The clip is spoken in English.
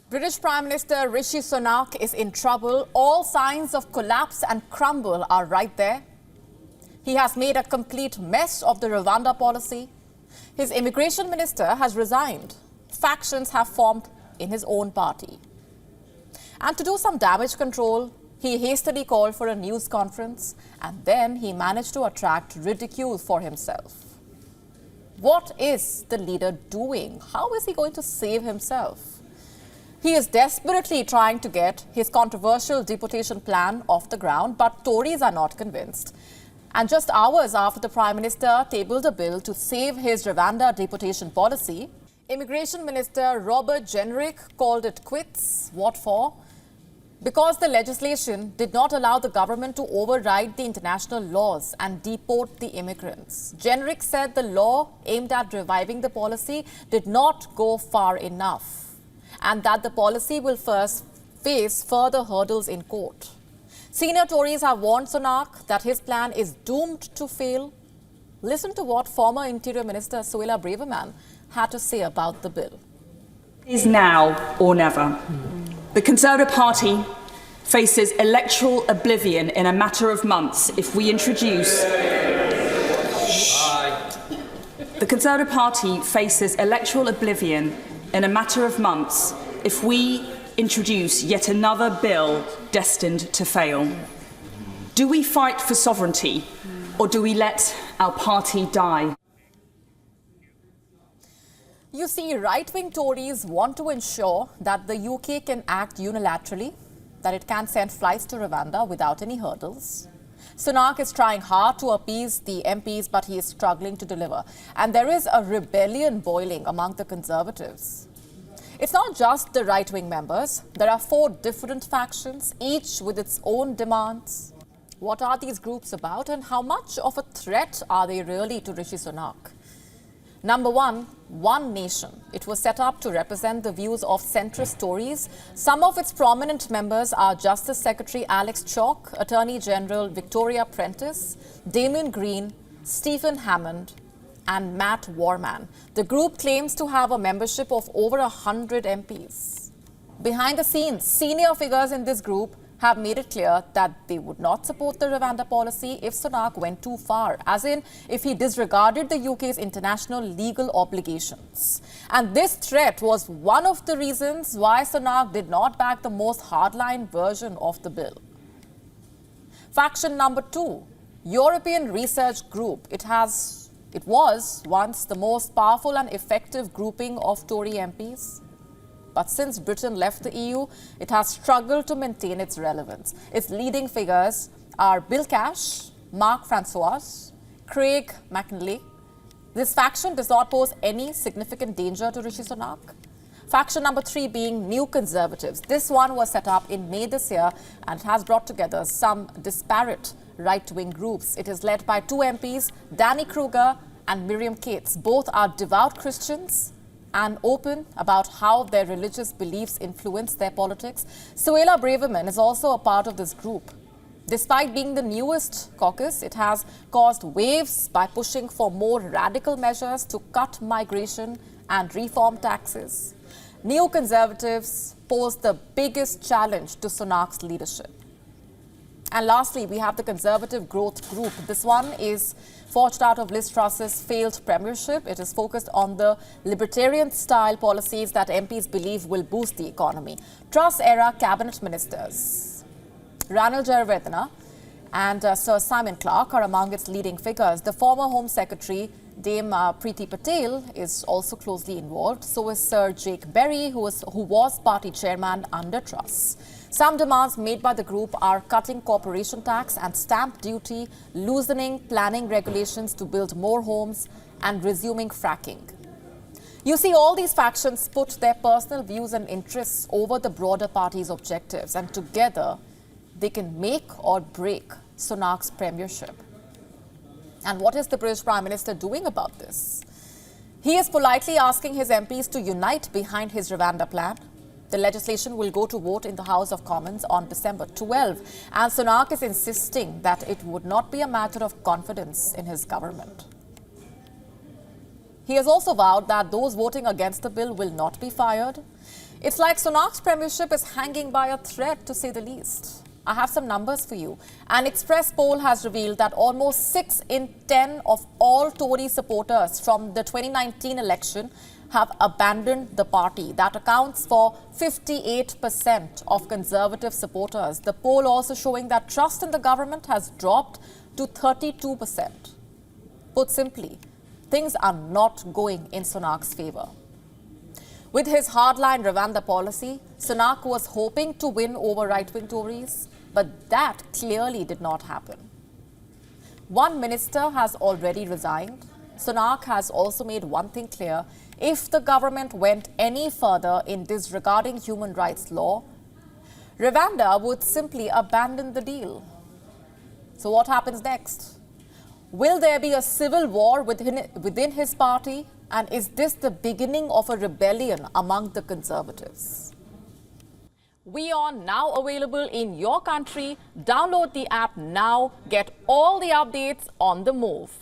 British Prime Minister Rishi Sunak is in trouble. All signs of collapse and crumble are right there. He has made a complete mess of the Rwanda policy. His immigration minister has resigned. Factions have formed in his own party. And to do some damage control, he hastily called for a news conference, and then he managed to attract ridicule for himself. What is the leader doing? How is he going to save himself? He is desperately trying to get his controversial deportation plan off the ground, but Tories are not convinced. And just hours after the Prime Minister tabled a bill to save his Rwanda deportation policy, Immigration Minister Robert Jenrick called it quits. What for? Because the legislation did not allow the government to override the international laws and deport the immigrants. Jenrick said the law aimed at reviving the policy did not go far enough, and that the policy will first face further hurdles in court. Senior Tories have warned Sunak that his plan is doomed to fail. Listen to what former Interior Minister Suella Braverman had to say about the bill. It is now or never. The Conservative Party faces electoral oblivion in a matter of months if we introduce... The Conservative Party faces electoral oblivion in a matter of months if we introduce yet another bill destined to fail. Do we fight for sovereignty, or do we let our party die? You see, right-wing Tories want to ensure that the UK can act unilaterally, that it can send flights to Rwanda without any hurdles. Sunak is trying hard to appease the MPs, but he is struggling to deliver. And there is a rebellion boiling among the Conservatives. It's not just the right-wing members. There are 4 different factions, each with its own demands. What are these groups about, and how much of a threat are they really to Rishi Sunak? Number 1, One Nation. It was set up to represent the views of centrist Tories. Some of its prominent members are Justice Secretary Alex Chalk, Attorney General Victoria Prentice, Damien Green, Stephen Hammond, and Matt Warman. The group claims to have a membership of over 100 MPs. Behind the scenes, senior figures in this group have made it clear that they would not support the Rwanda policy if Sunak went too far, as in if he disregarded the UK's international legal obligations. And this threat was one of the reasons why Sunak did not back the most hardline version of the bill. Faction number 2, European Research Group. It was once the most powerful and effective grouping of Tory MPs. But since Britain left the EU, it has struggled to maintain its relevance. Its leading figures are Bill Cash, Mark Francois, Craig McNally. This faction does not pose any significant danger to Rishi Sunak. Faction number 3 being New Conservatives. This one was set up in May this year and has brought together some disparate right-wing groups. It is led by 2 MPs, Danny Kruger and Miriam Cates. Both are devout Christians and open about how their religious beliefs influence their politics. Suella Braverman is also a part of this group. Despite being the newest caucus, it has caused waves by pushing for more radical measures to cut migration and reform taxes. New Conservatives pose the biggest challenge to Sunak's leadership. And lastly, we have the Conservative Growth Group. This one is forged out of Liz Truss's failed premiership. It is focused on the libertarian-style policies that MPs believe will boost the economy. Truss-era cabinet ministers Ranil Jayawardena and Sir Simon Clarke are among its leading figures. The former Home Secretary, Dame Preeti Patel, is also closely involved. So is Sir Jake Berry, who was party chairman under Truss. Some demands made by the group are cutting corporation tax and stamp duty, loosening planning regulations to build more homes, and resuming fracking. You see, all these factions put their personal views and interests over the broader party's objectives, and together they can make or break Sunak's premiership. And what is the British Prime Minister doing about this? He is politely asking his MPs to unite behind his Rwanda plan. The legislation will go to vote in the House of Commons on December 12, and Sunak is insisting that it would not be a matter of confidence in his government. He has also vowed that those voting against the bill will not be fired. It's like Sunak's premiership is hanging by a thread, to say the least. I have some numbers for you. An Express poll has revealed that almost 6 in 10 of all Tory supporters from the 2019 election have abandoned the party. That accounts for 58% of Conservative supporters. The poll also showing that trust in the government has dropped to 32%. Put simply, things are not going in Sunak's favour. With his hardline Rwanda policy, Sunak was hoping to win over right-wing Tories, but that clearly did not happen. One minister has already resigned. Sunak has also made one thing clear: if the government went any further in disregarding human rights law, Rwanda would simply abandon the deal. So what happens next? Will there be a civil war within his party? And is this the beginning of a rebellion among the Conservatives? WION now available in your country. Download the app now. Get all the updates on the move.